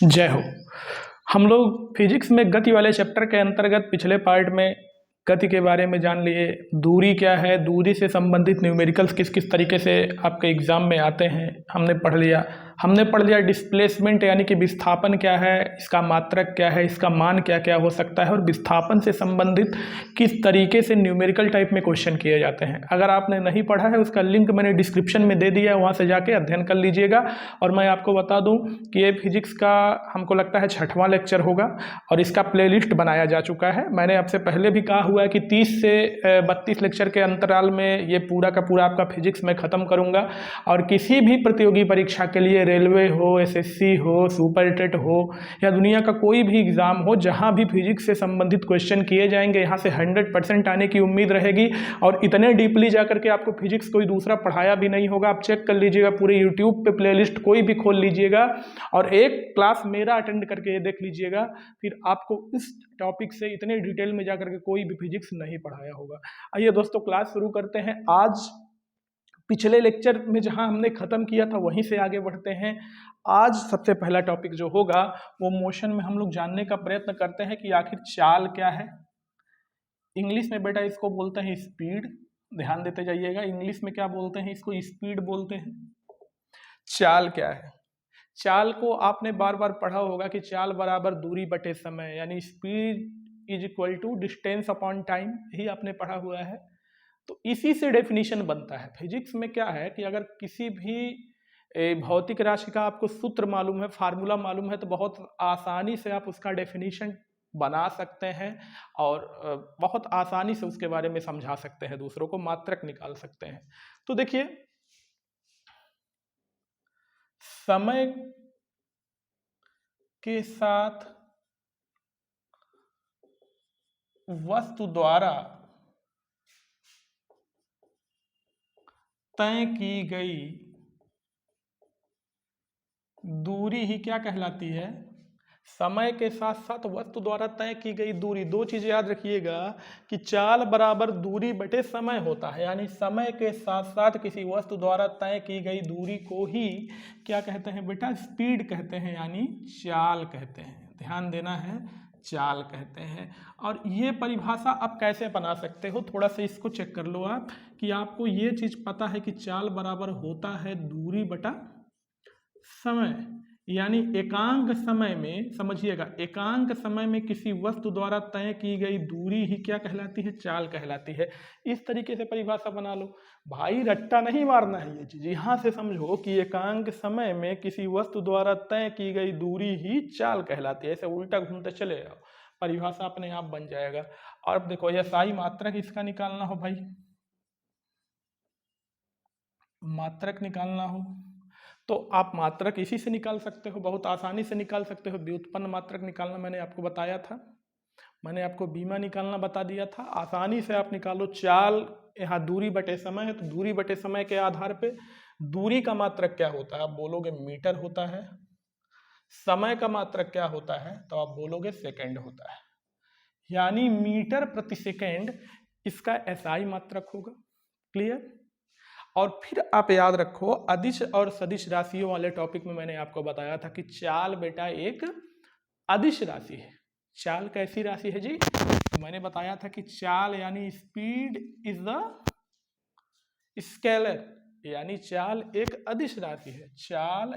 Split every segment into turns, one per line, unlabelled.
जय हो। हम लोग फिजिक्स में गति वाले चैप्टर के अंतर्गत पिछले पार्ट में गति के बारे में जान लिए। दूरी क्या है, दूरी से संबंधित न्यूमेरिकल्स किस किस तरीके से आपके एग्जाम में आते हैं हमने पढ़ लिया। हमने पढ़ लिया डिस्प्लेसमेंट यानी कि विस्थापन क्या है, इसका मात्रक क्या है, इसका मान क्या क्या हो सकता है और विस्थापन से संबंधित किस तरीके से न्यूमेरिकल टाइप में क्वेश्चन किए जाते हैं। अगर आपने नहीं पढ़ा है उसका लिंक मैंने डिस्क्रिप्शन में दे दिया है, वहाँ से जाके अध्ययन कर लीजिएगा। और मैं आपको बता दूं कि ये फिजिक्स का हमको लगता है 6वां लेक्चर होगा और इसका प्लेलिस्ट बनाया जा चुका है। मैंने आपसे पहले भी कहा हुआ है कि 30 से 32 लेक्चर के अंतराल में ये पूरा का पूरा आपका फिजिक्स मैं ख़त्म करूँगा। और किसी भी प्रतियोगी परीक्षा के लिए, रेलवे हो, एसएससी हो, सुपर टेट हो या दुनिया का कोई भी एग्ज़ाम हो, जहाँ भी फिजिक्स से संबंधित क्वेश्चन किए जाएंगे यहाँ से 100% आने की उम्मीद रहेगी। और इतने डीपली जा करके आपको फिजिक्स कोई दूसरा पढ़ाया भी नहीं होगा। आप चेक कर लीजिएगा, पूरे यूट्यूब पे प्लेलिस्ट कोई भी खोल लीजिएगा और एक क्लास मेरा अटेंड करके ये देख लीजिएगा, फिर आपको इस टॉपिक से इतने डिटेल में जा करके कोई भी फिजिक्स नहीं पढ़ाया होगा। आइए दोस्तों क्लास शुरू करते हैं। आज पिछले लेक्चर में जहां हमने ख़त्म किया था वहीं से आगे बढ़ते हैं। आज सबसे पहला टॉपिक जो होगा वो मोशन में हम लोग जानने का प्रयत्न करते हैं कि आखिर चाल क्या है। इंग्लिश में बेटा इसको बोलते हैं स्पीड, ध्यान देते जाइएगा। इंग्लिश में क्या बोलते हैं, इसको स्पीड बोलते हैं। चाल क्या है? चाल को आपने बार बार पढ़ा होगा कि चाल बराबर दूरी बटे समय, यानी speed is equal to distance upon time, यही आपने पढ़ा हुआ है। तो इसी से डेफिनेशन बनता है। फिजिक्स में क्या है कि अगर किसी भी भौतिक राशि का आपको सूत्र मालूम है, फार्मूला मालूम है, तो बहुत आसानी से आप उसका डेफिनेशन बना सकते हैं और बहुत आसानी से उसके बारे में समझा सकते हैं, दूसरों को मात्रक निकाल सकते हैं। तो देखिए, समय के साथ वस्तु द्वारा तय की गई दूरी ही क्या कहलाती है? समय के साथ साथ वस्तु द्वारा तय की गई दूरी। दो चीजें याद रखिएगा कि चाल बराबर दूरी बटे समय होता है, यानी समय के साथ साथ किसी वस्तु द्वारा तय की गई दूरी को ही क्या कहते हैं बेटा? स्पीड कहते हैं, यानी चाल कहते हैं। ध्यान देना है, चाल कहते हैं। और ये परिभाषा आप कैसे बना सकते हो, थोड़ा सा इसको चेक कर लो आप कि आपको ये चीज पता है कि चाल बराबर होता है दूरी बटा समय, यानी एकांक समय में, समझिएगा, एकांक समय में किसी वस्तु द्वारा तय की गई दूरी ही क्या कहलाती है? चाल कहलाती है। इस तरीके से परिभाषा बना लो भाई, रट्टा नहीं मारना है। ये चीज यहाँ से समझो कि एकांक समय में किसी वस्तु द्वारा तय की गई दूरी ही चाल कहलाती है। ऐसे उल्टा घूमते चले जाओ, परिभाषा अपने आप बन जाएगा। और अब देखो, SI मात्रक इसका निकालना हो भाई, मात्रक निकालना हो तो आप मात्रक इसी से निकाल सकते हो, बहुत आसानी से निकाल सकते हो। व्युत्पन्न मात्रक निकालना मैंने आपको बताया था, मैंने आपको बीमा निकालना बता दिया था। आसानी से आप निकालो। चाल यहाँ दूरी बटे समय है, तो दूरी बटे समय के आधार पे दूरी का मात्रक क्या होता है? आप बोलोगे मीटर होता है। समय का मात्रक क्या होता है? तो आप बोलोगे सेकंड होता है, यानी मीटर प्रति सेकंड इसका SI मात्रक होगा। क्लियर? और फिर आप याद रखो, अदिश और सदिश राशियों वाले टॉपिक में मैंने आपको बताया था कि चाल बेटा एक अदिश राशि है। चाल कैसी राशि है जी? तो मैंने बताया था कि चाल यानी स्पीड इज द स्केलर, यानी चाल एक अदिश राशि है। चाल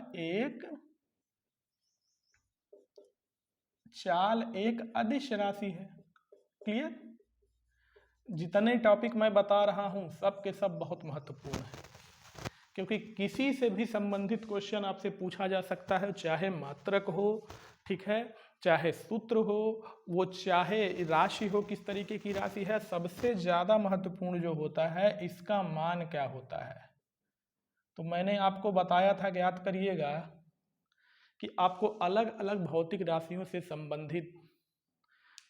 एक अदिश राशि है। क्लियर? जितने टॉपिक मैं बता रहा हूं सब के सब बहुत महत्वपूर्ण है, क्योंकि किसी से भी संबंधित क्वेश्चन आपसे पूछा जा सकता है, चाहे मात्रक हो, ठीक है, चाहे सूत्र हो, वो चाहे राशि हो, किस तरीके की राशि है। सबसे ज़्यादा महत्वपूर्ण जो होता है, इसका मान क्या होता है। तो मैंने आपको बताया था, याद करिएगा, कि आपको अलग अलग भौतिक राशियों से संबंधित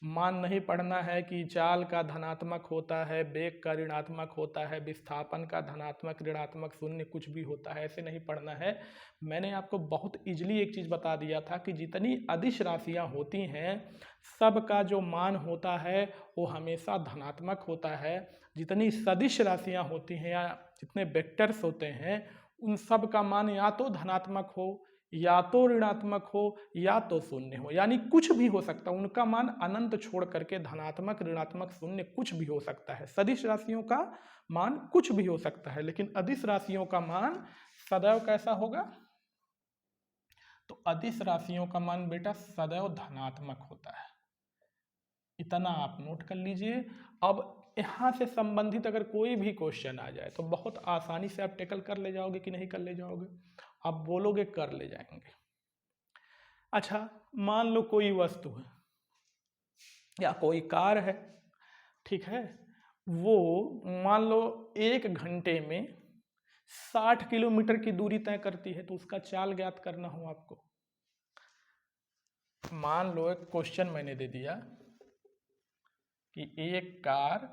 मान नहीं पढ़ना है कि चाल का धनात्मक होता है, वेग का ऋणात्मक होता है, विस्थापन का धनात्मक, ऋणात्मक, शून्य कुछ भी होता है, ऐसे नहीं पढ़ना है। मैंने आपको बहुत इजीली एक चीज़ बता दिया था कि जितनी अदिश राशियां होती हैं सब का जो मान होता है वो हमेशा धनात्मक होता है। जितनी सदिश राशियां होती हैं या जितने वेक्टर्स होते हैं उन सब का मान या तो धनात्मक हो, या तो ऋणात्मक हो, या तो शून्य हो, यानी कुछ भी हो सकता है। उनका मान अनंत छोड़ करके धनात्मक, ऋणात्मक, शून्य कुछ भी हो सकता है। सदिश राशियों का मान कुछ भी हो सकता है, लेकिन अदिश राशियों का मान सदैव कैसा होगा? तो अदिश राशियों का मान बेटा सदैव धनात्मक होता है। इतना आप नोट कर लीजिए। अब यहाँ से संबंधित अगर कोई भी क्वेश्चन आ जाए तो बहुत आसानी से आप टेकल कर ले जाओगे कि नहीं कर ले जाओगे? आप बोलोगे कर ले जाएंगे। अच्छा, मान लो कोई वस्तु है या कोई कार है, ठीक है, वो मान लो 1 घंटे में 60 किलोमीटर की दूरी तय करती है, तो उसका चाल ज्ञात करना हो आपको। मान लो एक क्वेश्चन मैंने दे दिया कि एक कार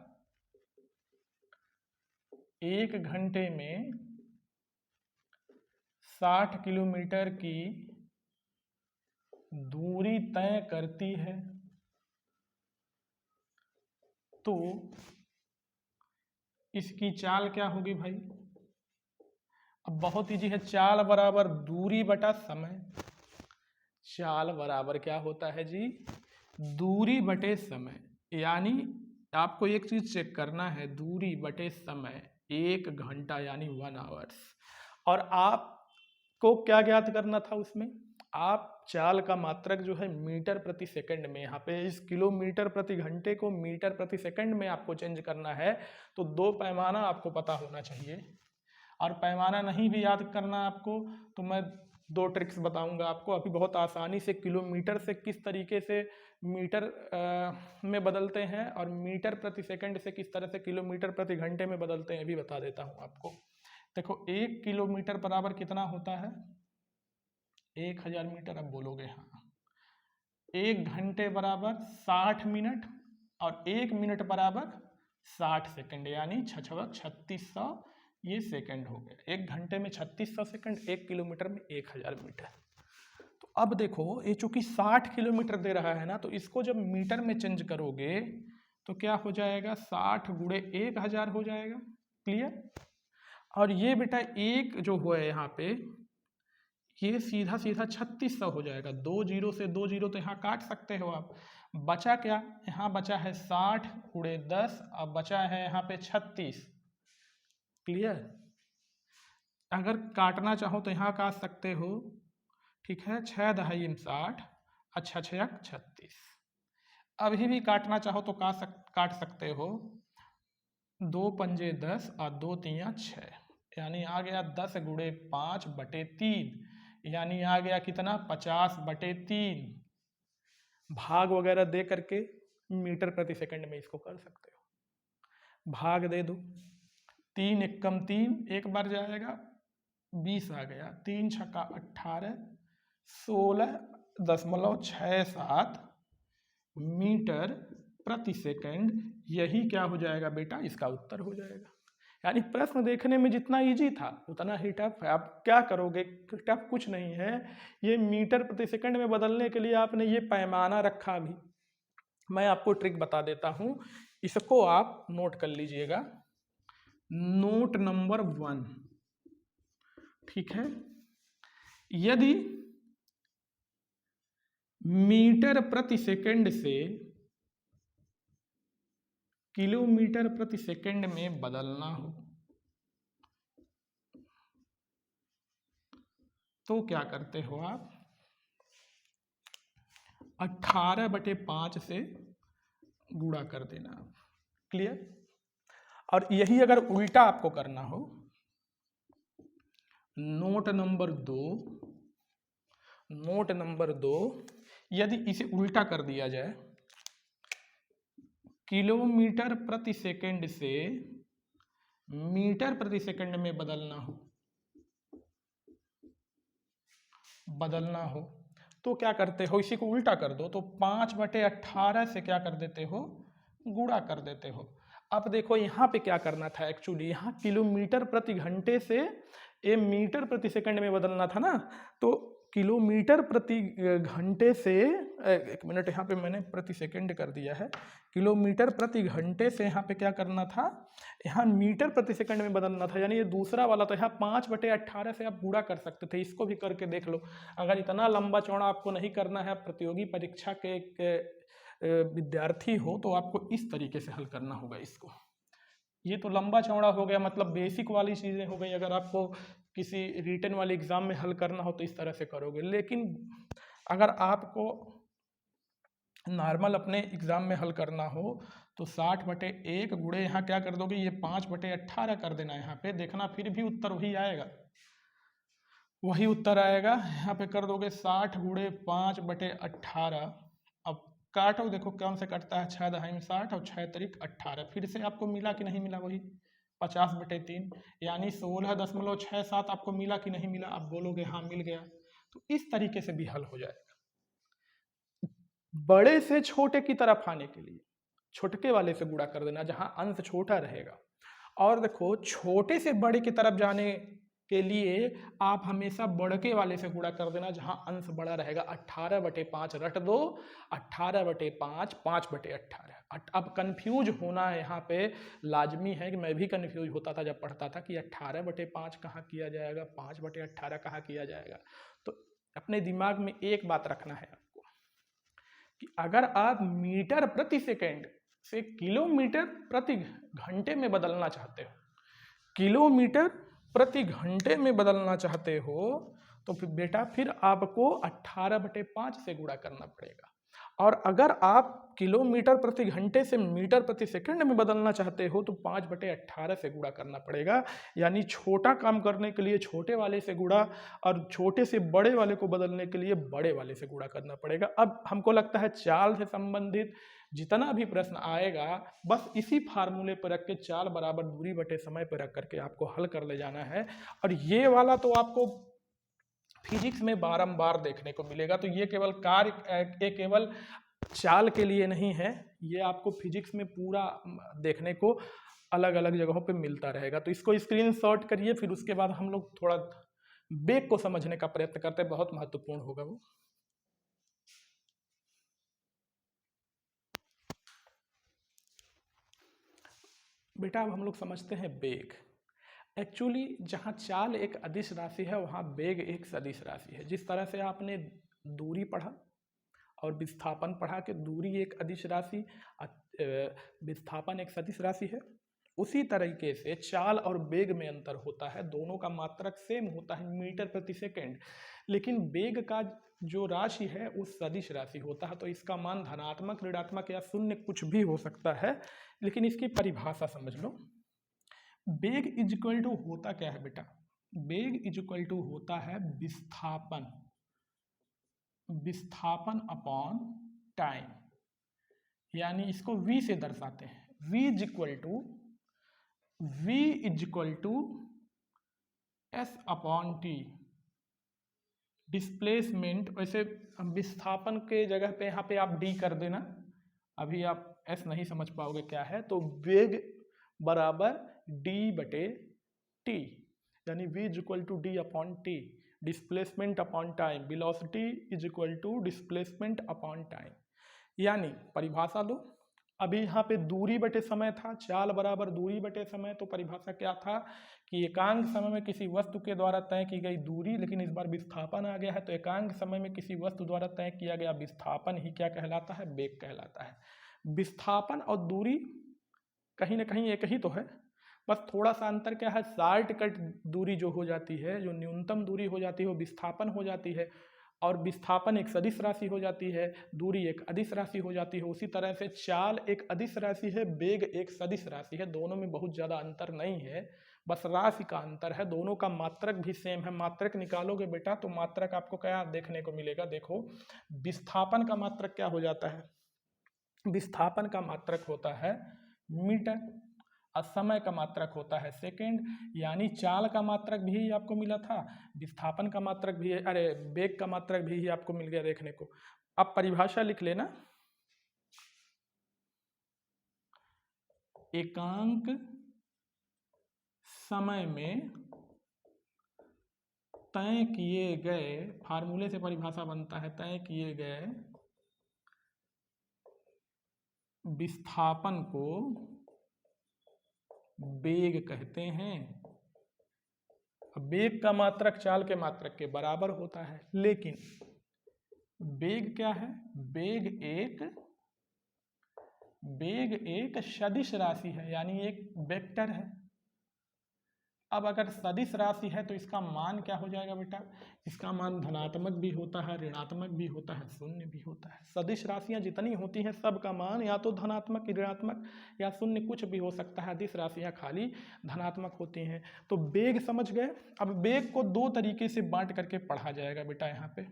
1 घंटे में 60 किलोमीटर की दूरी तय करती है, तो इसकी चाल क्या होगी भाई? अब बहुत इजी है, चाल बराबर दूरी बटा समय। चाल बराबर क्या होता है जी? दूरी बटे समय। यानी आपको एक चीज चेक करना है, दूरी बटे समय 1 घंटा यानी 1 आवर्स। और आपको क्या ज्ञात करना था उसमें? आप चाल का मात्रक जो है मीटर प्रति सेकंड में, यहाँ पे इस किलोमीटर प्रति घंटे को मीटर प्रति सेकंड में आपको चेंज करना है, तो 2 पैमाना आपको पता होना चाहिए। और पैमाना नहीं भी याद करना आपको तो मैं 2 ट्रिक्स बताऊंगा आपको। अभी बहुत आसानी से किलोमीटर से किस तरीके से मीटर में बदलते हैं और मीटर प्रति सेकंड से किस तरह से किलोमीटर प्रति घंटे में बदलते हैं भी बता देता हूं आपको। देखो 1 किलोमीटर बराबर कितना होता है? 1000 मीटर। अब बोलोगे हाँ। 1 घंटे बराबर 60 मिनट और 1 मिनट बराबर 60 सेकंड, यानी 3600 ये सेकंड हो गया। 1 घंटे में 3600 सेकंड, 1 किलोमीटर में 1000 मीटर। तो अब देखो ये चूंकि 60 किलोमीटर दे रहा है ना, तो इसको जब मीटर में चेंज करोगे तो क्या हो जाएगा? 60 गुणे 1000 हो जाएगा। क्लियर? और ये बेटा एक जो हुआ है यहाँ पे, ये सीधा सीधा 3600 हो जाएगा। 2 जीरो से 2 जीरो तो यहाँ काट सकते हो आप। बचा क्या? यहाँ बचा है 60 गुणे 10, अब बचा है यहाँ पे 36। क्लियर? अगर काटना चाहो तो यहाँ काट सकते हो, ठीक है। 6 दहाई 60, अच्छा 6 36। अभी भी काटना चाहो तो काट सकते हो। 2 पंजे 10 और 2 तियां 6, यानी आ गया 10 गुणे 5 बटे 3, यानी आ गया कितना? 50 बटे 3। भाग वगैरह दे करके मीटर प्रति सेकंड में इसको कर सकते हो। भाग दे दो, 3 एकम 3 एक बार जाएगा, 20 आ गया। 3 छक्का 18, 16.67 मीटर प्रति सेकंड। यही क्या हो जाएगा बेटा? इसका उत्तर हो जाएगा। यानी प्रश्न देखने में जितना इजी था उतना ही टफ है। आप क्या करोगे? टफ कुछ नहीं है। ये मीटर प्रति सेकंड में बदलने के लिए आपने ये पैमाना रखा भी। मैं आपको ट्रिक बता देता हूं, इसको आप नोट कर लीजिएगा। नोट नंबर 1, ठीक है। यदि मीटर प्रति सेकंड से किलोमीटर प्रति सेकंड में बदलना हो तो क्या करते हो आप? 18/5 से गुणा कर देना आप। क्लियर? और यही अगर उल्टा आपको करना हो, नोट नंबर 2, यदि इसे उल्टा कर दिया जाए, किलोमीटर प्रति सेकंड से मीटर प्रति सेकंड में बदलना हो तो क्या करते हो? इसी को उल्टा कर दो, तो 5/18 से क्या कर देते हो? गुणा कर देते हो। अब देखो यहाँ पे क्या करना था एक्चुअली, यहाँ किलोमीटर प्रति घंटे से ये मीटर प्रति सेकंड में बदलना था ना, तो किलोमीटर प्रति घंटे से, एक मिनट, यहाँ पे मैंने प्रति सेकंड कर दिया है, किलोमीटर प्रति घंटे से यहाँ पे क्या करना था, यहाँ मीटर प्रति सेकंड में बदलना था। यानी ये दूसरा वाला, तो यहाँ 5/18 से आप गुणा कर सकते थे। इसको भी करके देख लो। अगर इतना लंबा चौड़ा आपको नहीं करना है, प्रतियोगी परीक्षा के विद्यार्थी हो, तो आपको इस तरीके से हल करना होगा इसको। ये तो लंबा चौड़ा हो गया, मतलब बेसिक वाली चीज़ें हो गई। अगर आपको किसी रिटन वाले एग्जाम में हल करना हो तो इस तरह से करोगे, लेकिन अगर आपको नॉर्मल अपने एग्जाम में हल करना हो तो 60/1 गुणे यहाँ क्या कर दोगे, ये 5/18 कर देना। यहाँ पे देखना फिर भी उत्तर वही आएगा, वही उत्तर आएगा। यहाँ पे कर दोगे 60 गुणे 5/18। अब काटो, देखो कौन से कटता है, 6 दहाई में 60 और 6 तरीक 18। फिर से आपको मिला कि नहीं मिला, वही 50/3, यानी 16.67 आपको मिला कि नहीं मिला। आप बोलोगे हाँ मिल गया। तो इस तरीके से भी हल हो जाएगा। बड़े से छोटे की तरफ आने के लिए छोटे वाले से गुणा कर देना, जहां अंश छोटा रहेगा। और देखो, छोटे से बड़े की तरफ जाने के लिए आप हमेशा बड़के वाले से गुणा कर देना, जहां अंश बड़ा रहेगा। 18/5 रट दो, 18/5 5/18। अब कंफ्यूज होना है यहाँ पे लाजमी है, कि मैं भी कंफ्यूज होता था जब पढ़ता था कि 18/5 कहाँ किया जाएगा, 5/18 कहाँ किया जाएगा। तो अपने दिमाग में एक बात रखना है आपको, कि अगर आप मीटर प्रति सेकेंड से किलोमीटर प्रति घंटे में बदलना चाहते हो, किलोमीटर प्रति घंटे में बदलना चाहते हो, तो फिर बेटा फिर आपको 18/5 से गुणा करना पड़ेगा। और अगर आप किलोमीटर प्रति घंटे से मीटर प्रति सेकंड में बदलना चाहते हो तो 5/18 से गुणा करना पड़ेगा। यानी छोटा काम करने के लिए छोटे वाले से गुणा, और छोटे से बड़े वाले को बदलने के लिए बड़े वाले से गुणा करना पड़ेगा। अब हमको लगता है चाल से संबंधित जितना भी प्रश्न आएगा, बस इसी फार्मूले पर रख के चाल बराबर दूरी बटे समय पर रख करके आपको हल कर ले जाना है। और ये वाला तो आपको फिजिक्स में बारंबार देखने को मिलेगा। तो ये केवल केवल चाल के लिए नहीं है, ये आपको फिजिक्स में पूरा देखने को अलग अलग जगहों पे मिलता रहेगा। तो इसको स्क्रीनशॉट करिए, फिर उसके बाद हम लोग थोड़ा बेग को समझने का प्रयत्न करते हैं, बहुत महत्वपूर्ण होगा वो। बेटा अब हम लोग समझते हैं बेग। एक्चुअली जहाँ चाल एक अदिश राशि है, वहाँ बेग एक सदिश राशि है। जिस तरह से आपने दूरी पढ़ा और विस्थापन पढ़ा कि दूरी एक अदिश राशि, विस्थापन एक सदिश राशि है, उसी तरीके से चाल और बेग में अंतर होता है। दोनों का मात्रक सेम होता है, मीटर प्रति सेकंड, लेकिन बेग का जो राशि है वो सदिश राशि होता है। तो इसका मान धनात्मक, ऋणात्मक या शून्य कुछ भी हो सकता है। लेकिन इसकी परिभाषा समझ लो। बेग इज इक्वल टू होता क्या है बेटा, बेग इज इक्वल टू होता है विस्थापन, विस्थापन अपॉन टाइम। यानी इसको v से दर्शाते हैं। v is equal to s upon T. Displacement, वैसे विस्थापन के जगह पे यहाँ पे आप d कर देना, अभी आप s नहीं समझ पाओगे क्या है। तो वेग बराबर d बटे टी, यानी v is equal to D upon T. Displacement upon time, velocity is equal to displacement upon time. यानी परिभाषा लो, अभी यहाँ पे दूरी बटे समय था, चाल बराबर दूरी बटे समय। तो परिभाषा क्या था कि एकांक समय में किसी वस्तु के द्वारा तय की गई दूरी, लेकिन इस बार विस्थापन आ गया है, तो एकांक समय में किसी वस्तु द्वारा तय किया गया विस्थापन ही क्या कहलाता है, वेग कहलाता है। विस्थापन और दूरी कहीं ना कहीं एक ही तो है, बस थोड़ा सा अंतर क्या है, शॉर्टकट दूरी जो हो जाती है, जो न्यूनतम दूरी हो जाती है, वो विस्थापन हो जाती है। और विस्थापन एक सदिश राशि हो जाती है, दूरी एक अदिश राशि हो जाती है। उसी तरह से चाल एक अदिश राशि है, वेग एक सदिश राशि है। दोनों में बहुत ज़्यादा अंतर नहीं है, बस राशि का अंतर है। दोनों का मात्रक भी सेम है। मात्रक निकालोगे बेटा तो मात्रक आपको क्या देखने को मिलेगा, देखो विस्थापन का मात्रक क्या हो जाता है, विस्थापन का मात्रक होता है मीटर, और समय का मात्रक होता है सेकंड। यानी चाल का मात्रक भी आपको मिला था, विस्थापन का मात्रक भी, अरे वेग का मात्रक भी आपको मिल गया देखने को। अब परिभाषा लिख लेना, एकांक समय में तय किए गए, फार्मूले से परिभाषा बनता है, तय किए गए विस्थापन को वेग कहते हैं। वेग का मात्रक चाल के मात्रक के बराबर होता है, लेकिन वेग क्या है? वेग एक सदिश राशि है, यानी एक वेक्टर है। अब अगर सदिश राशि है तो इसका मान क्या हो जाएगा बेटा? इसका मान धनात्मक भी होता है, ऋणात्मक भी होता है, शून्य भी होता है। सदिश राशियां जितनी होती हैं सबका मान या तो धनात्मक, ऋणात्मक या शून्य कुछ भी हो सकता है। अधिश राशियां खाली धनात्मक होती हैं। तो वेग समझ गए। अब वेग को दो तरीके से बांट करके पढ़ा जाएगा बेटा, यहाँ पे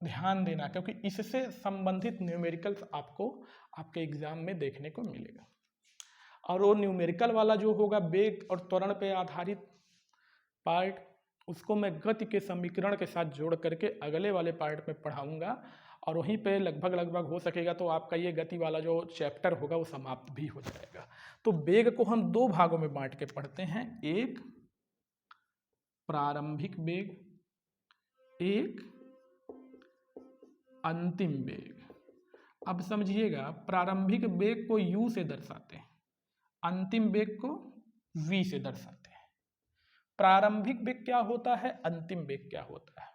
ध्यान देना, क्योंकि इससे संबंधित न्यूमेरिकल्स आपको आपके एग्जाम में देखने को मिलेगा। और वो न्यूमेरिकल वाला जो होगा वेग और त्वरण पे आधारित पार्ट, उसको मैं गति के समीकरण के साथ जोड़ करके अगले वाले पार्ट में पढ़ाऊंगा, और वहीं पे लगभग हो सकेगा तो आपका ये गति वाला जो चैप्टर होगा वो समाप्त भी हो जाएगा। तो वेग को हम दो भागों में बांट के पढ़ते हैं, एक प्रारंभिक वेग, एक अंतिम वेग। अब समझिएगा, प्रारंभिक वेग को u से दर्शाते हैं, अंतिम वेग को v से दर्शाते हैं। प्रारंभिक वेग क्या होता है, अंतिम वेग क्या होता है?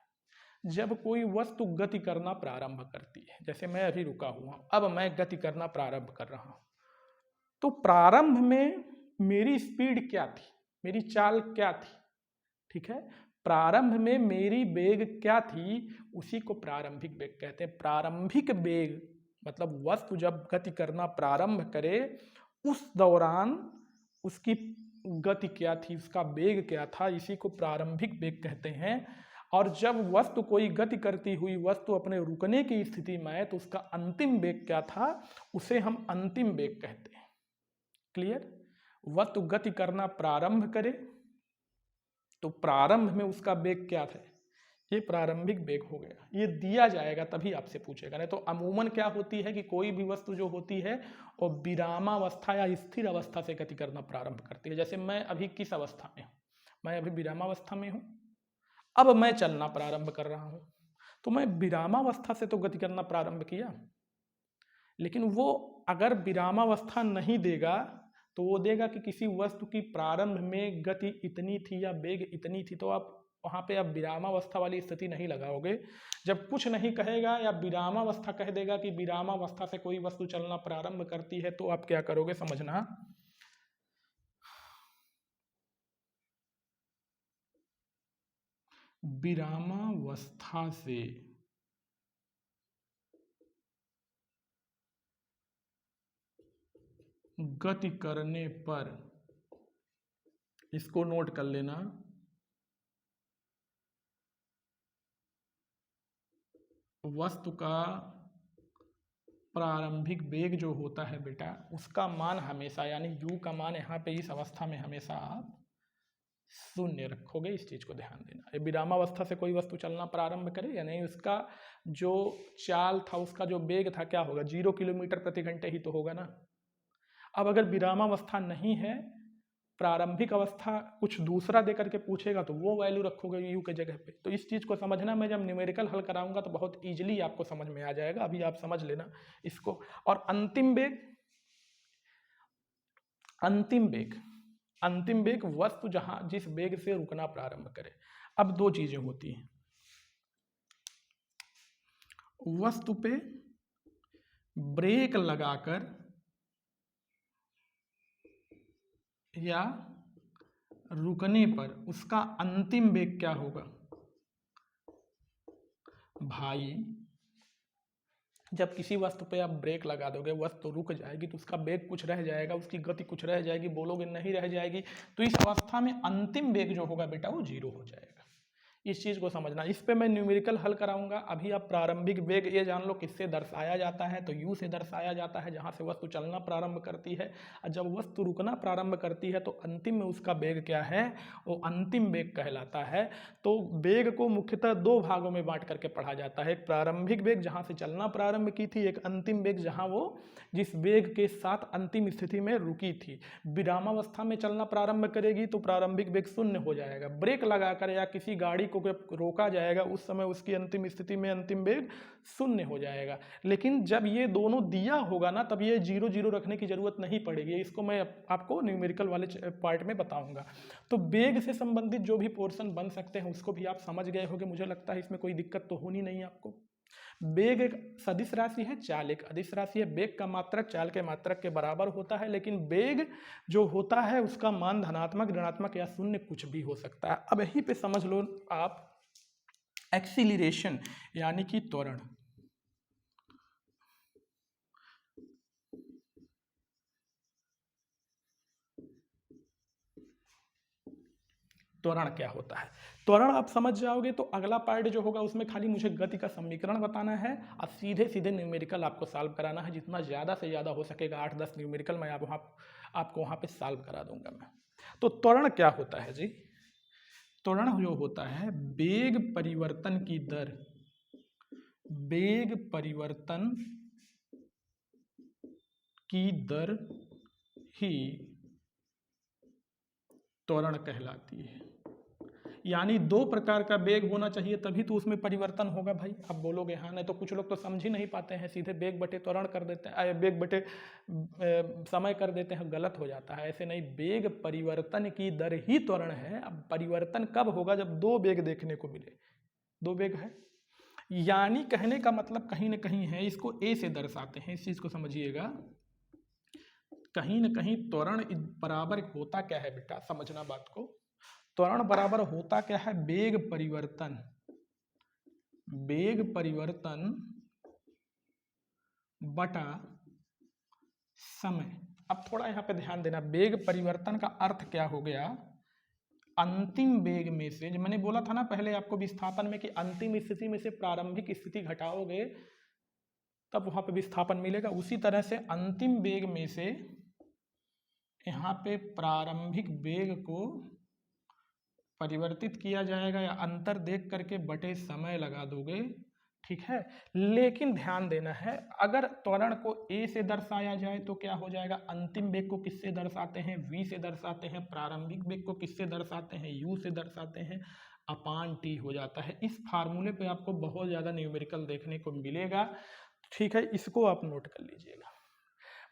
जब कोई वस्तु गति करना प्रारंभ करती है, जैसे मैं अभी रुका हुआ, अब मैं गति करना प्रारंभ कर रहा हूं, तो प्रारंभ में मेरी स्पीड क्या थी, मेरी चाल क्या थी? ठीक है, प्रारंभ में मेरी वेग क्या थी, उसी को प्रारंभिक वेग कहते हैं। प्रारंभिक वेग मतलब वस्तु जब गति करना प्रारंभ करे उस दौरान उसकी गति क्या थी, उसका वेग क्या था, इसी को प्रारंभिक वेग कहते हैं। और जब वस्तु कोई गति करती हुई वस्तु अपने रुकने की स्थिति में है तो उसका अंतिम वेग क्या था, उसे हम अंतिम वेग कहते हैं। क्लियर? वस्तु गति करना प्रारंभ करे तो प्रारंभ में उसका वेग क्या था, ये प्रारंभिक वेग हो गया। ये दिया जाएगा तभी आपसे पूछेगा, नहीं तो अमूमन क्या होती है कि कोई भी वस्तु जो होती है वो विरामावस्था या स्थिर अवस्था से गति करना प्रारंभ करती है। जैसे मैं अभी किस अवस्था में हूँ, मैं अभी विरामावस्था में हूँ, अब मैं चलना प्रारंभ कर रहा हूँ, तो मैं विरामावस्था से तो गति करना प्रारंभ किया, लेकिन वो अगर विरामावस्था नहीं देगा तो वो देगा कि किसी वस्तु की प्रारंभ में गति इतनी थी या वेग इतनी थी, तो आप वहाँ पे आप विरामावस्था वाली स्थिति नहीं लगाओगे। जब कुछ नहीं कहेगा या विरामावस्था कह देगा कि विरामावस्था से कोई वस्तु चलना प्रारंभ करती है, तो आप क्या करोगे समझना। विरामावस्था से गति करने पर, इसको नोट कर लेना, वस्तु का प्रारंभिक वेग जो होता है बेटा, उसका मान हमेशा, यानी u का मान यहाँ पे इस अवस्था में हमेशा आप शून्य रखोगे। इस चीज को ध्यान देना। विरामावस्था से कोई वस्तु चलना प्रारंभ करे या नहीं, उसका जो चाल था, उसका जो वेग था क्या होगा, 0 किलोमीटर प्रति घंटे ही तो होगा ना। अब अगर विरामावस्था नहीं है, प्रारंभिक अवस्था कुछ दूसरा देकर के पूछेगा तो वो वैल्यू रखोगे u के जगह पे। तो इस चीज को समझना, मैं जब न्यूमेरिकल हल कराऊंगा तो बहुत इजीली आपको समझ में आ जाएगा, अभी आप समझ लेना इसको। और अंतिम वेग, अंतिम वेग वस्तु जहां जिस वेग से रुकना प्रारंभ करे। अब दो चीजें होती हैं, वस्तु पे ब्रेक लगाकर या रुकने पर उसका अंतिम वेग क्या होगा। भाई जब किसी वस्तु पे आप ब्रेक लगा दोगे, वस्तु रुक जाएगी तो उसका वेग कुछ रह जाएगा, उसकी गति कुछ रह जाएगी, बोलोगे नहीं रह जाएगी, तो इस अवस्था में अंतिम वेग जो होगा बेटा वो 0 हो जाएगा। इस चीज़ को समझना। इस पे मैं न्यूमेरिकल हल कराऊंगा। अभी आप प्रारंभिक वेग ये जान लो किससे दर्शाया जाता है, तो यू से दर्शाया जाता है, जहाँ से वस्तु चलना प्रारंभ करती है, और जब वस्तु रुकना प्रारंभ करती है तो अंतिम में उसका वेग क्या है, वो अंतिम वेग कहलाता है। तो वेग को मुख्यतः दो भागों में बांट करके पढ़ा जाता है, एक प्रारंभिक वेग जहाँ से चलना प्रारंभ की थी, एक अंतिम वेग जहाँ वो जिस वेग के साथ अंतिम स्थिति में रुकी थी। विरामावस्था में चलना प्रारंभ करेगी तो प्रारंभिक वेग शून्य हो जाएगा। ब्रेक लगाकर या किसी गाड़ी को जब रोका जाएगा उस समय उसकी अंतिम स्थिति में अंतिम वेग शून्य हो जाएगा। लेकिन जब ये दोनों दिया होगा ना, तब ये 0 0 रखने की जरूरत नहीं पड़ेगी। इसको मैं आपको न्यूमेरिकल वाले पार्ट में बताऊंगा। तो वेग से संबंधित जो भी पोर्शन बन सकते हैं उसको भी आप समझ गए होंगे। मुझे लगता है इसमें कोई दिक्कत तो होनी नहीं आपको। वेग एक सदिश राशि है, चाल एक अदिश राशि है। वेग का मात्रक चाल के मात्रक के बराबर होता है, लेकिन वेग जो होता है उसका मान धनात्मक, ऋणात्मक या शून्य कुछ भी हो सकता है। अब यहीं पे समझ लो आप एक्सीलरेशन यानी कि त्वरण। त्वरण क्या होता है, त्वरण आप समझ जाओगे तो अगला पार्ट जो होगा उसमें खाली मुझे गति का समीकरण बताना है और सीधे सीधे न्यूमेरिकल आपको सॉल्व कराना है। जितना ज़्यादा से ज़्यादा हो सकेगा 8-10 न्यूमेरिकल मैं आपको वहाँ पे सॉल्व करा दूंगा मैं। तो त्वरण क्या होता है जी, त्वरण जो होता है वेग परिवर्तन की दर, वेग परिवर्तन की दर ही त्वरण कहलाती है। यानी दो प्रकार का वेग होना चाहिए तभी तो उसमें परिवर्तन होगा भाई। अब बोलोगे हाँ, नहीं तो कुछ लोग तो समझ ही नहीं पाते हैं, सीधे वेग बटे त्वरण कर देते हैं, वेग बटे समय कर देते हैं, गलत हो जाता है। ऐसे नहीं, वेग परिवर्तन की दर ही त्वरण है। अब परिवर्तन कब होगा, जब दो वेग देखने को मिले, दो वेग है। यानी कहने का मतलब कहीं ना कहीं है, इसको ए से दर्शाते हैं, इस चीज को समझिएगा। कहीं ना कहीं त्वरण बराबर होता क्या है बेटा, समझना बात को। त्वरण बराबर होता क्या है, वेग परिवर्तन, वेग परिवर्तन बटा समय। अब थोड़ा यहाँ पे ध्यान देना, वेग परिवर्तन का अर्थ क्या हो गया, अंतिम वेग में से, जो मैंने बोला था ना पहले आपको विस्थापन में कि अंतिम स्थिति में से प्रारंभिक स्थिति घटाओगे तब वहां पे विस्थापन मिलेगा। उसी तरह से अंतिम वेग में से यहाँ पे प्रारंभिक वेग को परिवर्तित किया जाएगा, या अंतर देख करके बटे समय लगा दोगे, ठीक है। लेकिन ध्यान देना है, अगर त्वरण को ए से दर्शाया जाए तो क्या हो जाएगा, अंतिम वेग को किससे दर्शाते हैं, वी से दर्शाते हैं, प्रारंभिक वेग को किससे दर्शाते हैं, यू से दर्शाते हैं, अपान टी हो जाता है। इस फार्मूले पे आपको बहुत ज़्यादा न्यूमेरिकल देखने को मिलेगा, ठीक है, इसको आप नोट कर लीजिएगा।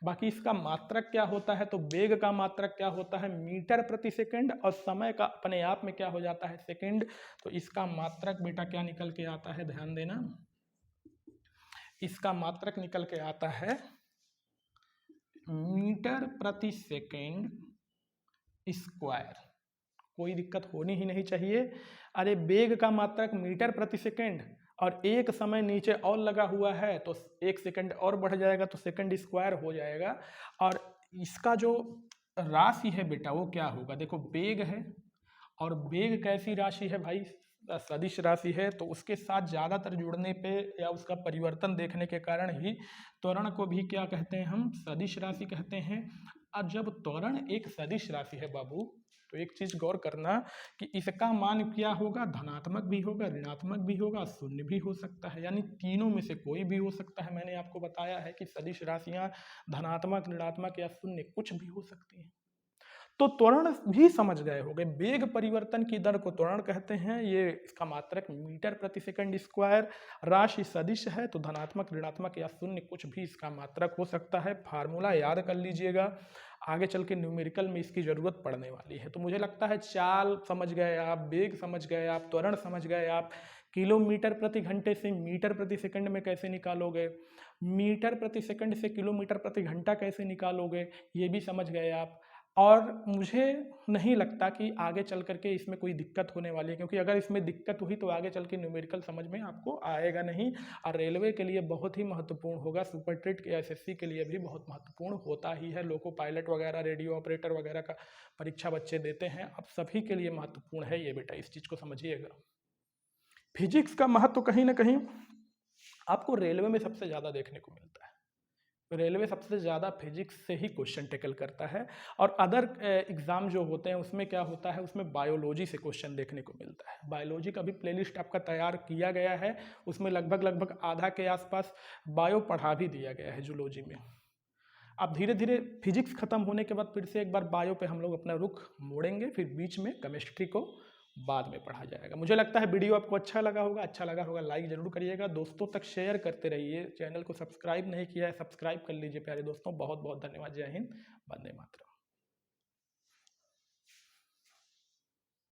बाकी इसका मात्रक क्या होता है, तो वेग का मात्रक क्या होता है, मीटर प्रति सेकंड, और समय का अपने आप में क्या हो जाता है, सेकंड। तो इसका मात्रक बेटा क्या निकल के आता है, ध्यान देना, इसका मात्रक निकल के आता है मीटर प्रति सेकंड स्क्वायर। कोई दिक्कत होनी ही नहीं चाहिए। अरे वेग का मात्रक मीटर प्रति सेकंड और एक समय नीचे और लगा हुआ है तो एक सेकंड और बढ़ जाएगा तो सेकंड स्क्वायर हो जाएगा। और इसका जो राशि है बेटा वो क्या होगा, देखो वेग है और वेग कैसी राशि है भाई, सदिश राशि है, तो उसके साथ ज़्यादातर जुड़ने पे या उसका परिवर्तन देखने के कारण ही त्वरण को भी क्या कहते हैं, हम सदिश राशि कहते हैं। और जब त्वरण एक सदिश राशि है बाबू, तो एक चीज गौर करना कि इसका मान क्या होगा, धनात्मक भी होगा, ऋणात्मक भी होगा, शून्य भी हो सकता है, यानी तीनों में से कोई भी हो सकता है। मैंने आपको बताया है कि सदिश राशियां धनात्मक, ऋणात्मक या शून्य कुछ भी हो सकती हैं। तो त्वरण भी समझ गए होंगे, वेग परिवर्तन की दर को त्वरण कहते हैं। ये इसका मात्रक मीटर प्रति सेकंड स्क्वायर, राशि सदिश है तो धनात्मक, ऋणात्मक या शून्य कुछ भी इसका मात्रक हो सकता है। फार्मूला याद कर लीजिएगा, आगे चल के न्यूमेरिकल में इसकी जरूरत पड़ने वाली है। तो मुझे लगता है चाल समझ गए आप, वेग समझ गए आप, त्वरण समझ गए आप, किलोमीटर प्रति घंटे से मीटर प्रति सेकंड में कैसे निकालोगे, मीटर प्रति सेकंड से किलोमीटर प्रति घंटा कैसे निकालोगे, ये भी समझ गए आप। और मुझे नहीं लगता कि आगे चल करके इसमें कोई दिक्कत होने वाली है, क्योंकि अगर इसमें दिक्कत हुई तो आगे चल के न्यूमेरिकल समझ में आपको आएगा नहीं। और रेलवे के लिए बहुत ही महत्वपूर्ण होगा, सुपर ट्रेड के एसएससी के लिए भी बहुत महत्वपूर्ण होता ही है। लोको पायलट वगैरह, रेडियो ऑपरेटर वगैरह का परीक्षा बच्चे देते हैं, अब सभी के लिए महत्वपूर्ण है ये बेटा, इस चीज़ को समझिएगा। फिजिक्स का महत्व कहीं ना कहीं आपको रेलवे में सबसे ज़्यादा देखने को मिलता है। रेलवे सबसे ज़्यादा फिजिक्स से ही क्वेश्चन टेकल करता है, और अदर एग्ज़ाम जो होते हैं उसमें क्या होता है, उसमें बायोलॉजी से क्वेश्चन देखने को मिलता है। बायोलॉजी का भी प्लेलिस्ट आपका तैयार किया गया है, उसमें लगभग लगभग आधा के आसपास बायो पढ़ा भी दिया गया है जूलॉजी में। अब धीरे धीरे फिजिक्स खत्म होने के बाद फिर से एक बार बायो पे हम लोग अपना रुख मोड़ेंगे, फिर बीच में केमिस्ट्री को बाद में पढ़ा जाएगा। मुझे लगता है वीडियो आपको अच्छा लगा होगा लाइक जरूर करिएगा, दोस्तों तक शेयर करते रहिए। चैनल को सब्सक्राइब नहीं किया है, सब्सक्राइब कर लीजिए प्यारे दोस्तों। बहुत बहुत धन्यवाद। जय हिंद, वंदे मातरम।